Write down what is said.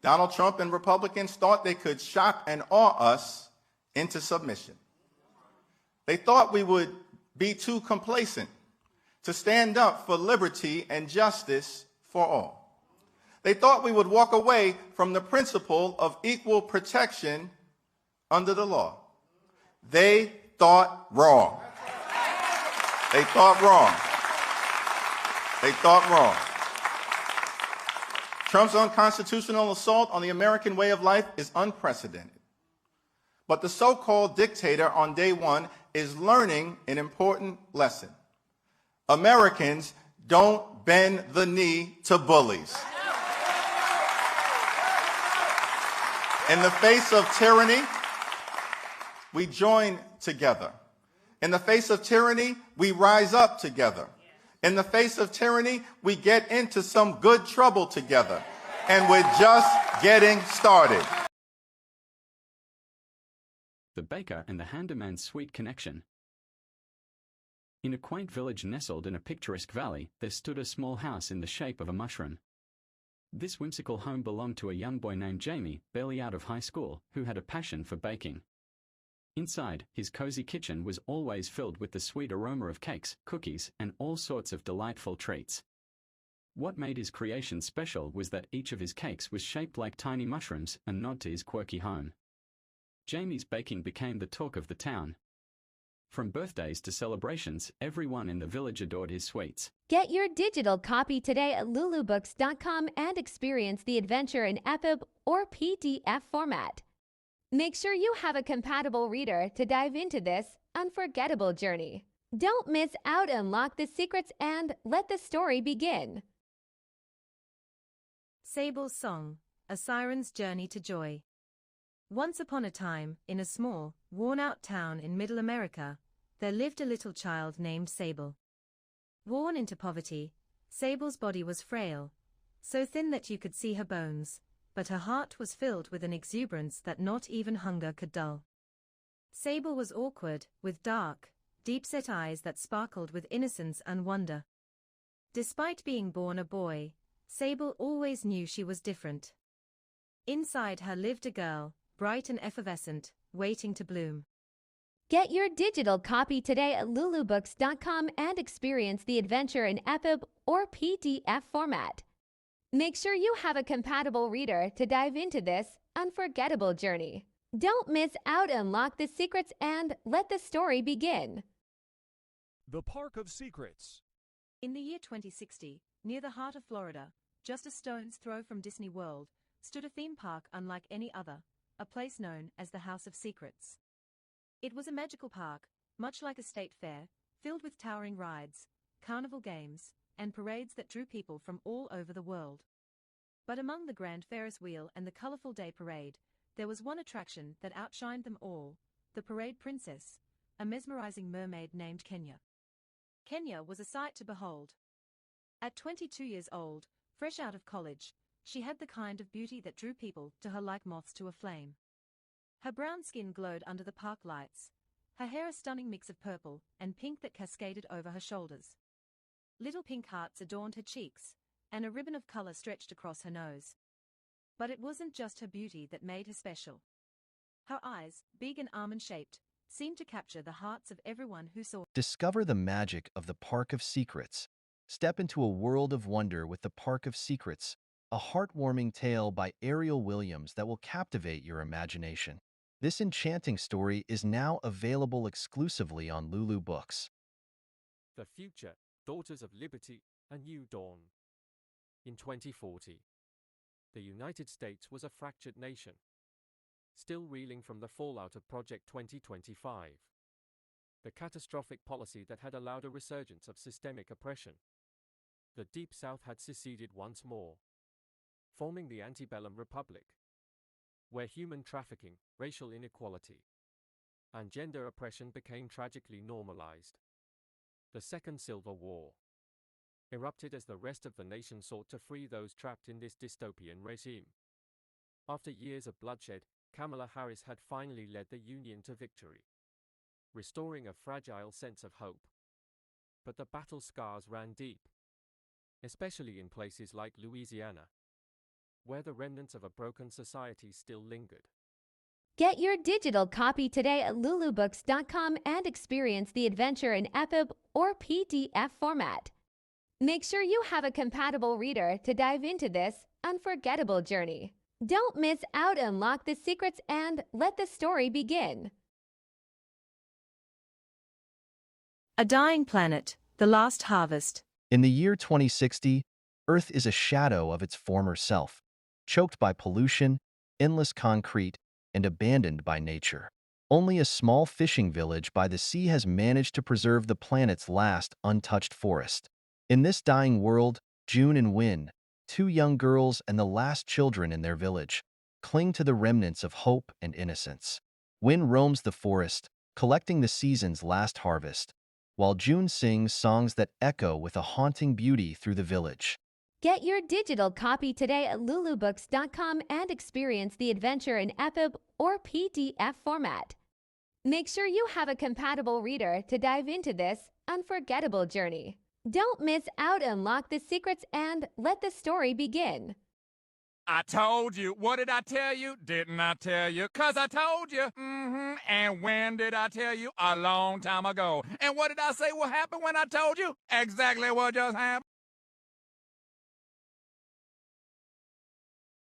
Donald Trump and Republicans thought they could shock and awe us into submission. They thought we would be too complacent to stand up for liberty and justice for all. They thought we would walk away from the principle of equal protection under the law. They thought wrong. They thought wrong. They thought wrong. Trump's unconstitutional assault on the American way of life is unprecedented. But the so-called dictator on day one is learning an important lesson. Americans don't bend the knee to bullies. In the face of tyranny, we join together. In the face of tyranny, we rise up together. In the face of tyranny, we get into some good trouble together. And we're just getting started. The Baker and the Handyman's Sweet Connection. In a quaint village nestled in a picturesque valley, there stood a small house in the shape of a mushroom. This whimsical home belonged to a young boy named Jamie, barely out of high school, who had a passion for baking. Inside, his cozy kitchen was always filled with the sweet aroma of cakes, cookies, and all sorts of delightful treats. What made his creation special was that each of his cakes was shaped like tiny mushrooms, a nod to his quirky home. Jamie's baking became the talk of the town. From birthdays to celebrations, everyone in the village adored his sweets. Get your digital copy today at lulubooks.com and experience the adventure in EPUB or PDF format. Make sure you have a compatible reader to dive into this unforgettable journey. Don't miss out, unlock the secrets, and let the story begin. Sable's Song, A Siren's Journey to Joy. Once upon a time, in a small, worn-out town in Middle America, there lived a little child named Sable. Worn into poverty, Sable's body was frail, so thin that you could see her bones, but her heart was filled with an exuberance that not even hunger could dull. Sable was awkward, with dark, deep-set eyes that sparkled with innocence and wonder. Despite being born a boy, Sable always knew she was different. Inside her lived a girl, bright and effervescent, waiting to bloom. Get your digital copy today at lulubooks.com and experience the adventure in EPUB or PDF format. Make sure you have a compatible reader to dive into this unforgettable journey. Don't miss out, unlock the secrets, and let the story begin. The Park of Secrets. In the year 2060, near the heart of Florida, just a stone's throw from Disney World, stood a theme park unlike any other, a place known as the House of Secrets. It was a magical park, much like a state fair, filled with towering rides, carnival games, and parades that drew people from all over the world. But among the grand Ferris wheel and the colorful day parade, there was one attraction that outshined them all, the Parade Princess, a mesmerizing mermaid named Kenya. Kenya was a sight to behold. At 22 years old, fresh out of college, she had the kind of beauty that drew people to her like moths to a flame. Her brown skin glowed under the park lights, her hair a stunning mix of purple and pink that cascaded over her shoulders. Little pink hearts adorned her cheeks, and a ribbon of color stretched across her nose. But it wasn't just her beauty that made her special. Her eyes, big and almond-shaped, seemed to capture the hearts of everyone who saw. Discover the magic of the Park of Secrets. Step into a world of wonder with the Park of Secrets, a heartwarming tale by Ariel Williams that will captivate your imagination. This enchanting story is now available exclusively on Lulu Books. The Future, Daughters of Liberty, A New Dawn. In 2040, the United States was a fractured nation, still reeling from the fallout of Project 2025, the catastrophic policy that had allowed a resurgence of systemic oppression. The Deep South had seceded once more, forming the antebellum republic, where human trafficking, racial inequality, and gender oppression became tragically normalized. The Second Civil War erupted as the rest of the nation sought to free those trapped in this dystopian regime. After years of bloodshed, Kamala Harris had finally led the Union to victory, restoring a fragile sense of hope. But the battle scars ran deep, especially in places like Louisiana, where the remnants of a broken society still lingered. Get your digital copy today at lulubooks.com and experience the adventure in EPUB or PDF format. Make sure you have a compatible reader to dive into this unforgettable journey. Don't miss out, unlock the secrets, and let the story begin. A Dying Planet, The Last Harvest. In the year 2060, Earth is a shadow of its former self, choked by pollution, endless concrete, and abandoned by nature. Only a small fishing village by the sea has managed to preserve the planet's last untouched forest. In this dying world, June and Win, two young girls and the last children in their village, cling to the remnants of hope and innocence. Win roams the forest, collecting the season's last harvest, while June sings songs that echo with a haunting beauty through the village. Get your digital copy today at lulubooks.com and experience the adventure in EPUB or PDF format. Make sure you have a compatible reader to dive into this unforgettable journey. Don't miss out, unlock the secrets, and let the story begin. I told you. What did I tell you? Didn't I tell you? 'Cause I told you. And when did I tell you? A long time ago. And what did I say will happen when I told you? Exactly what just happened.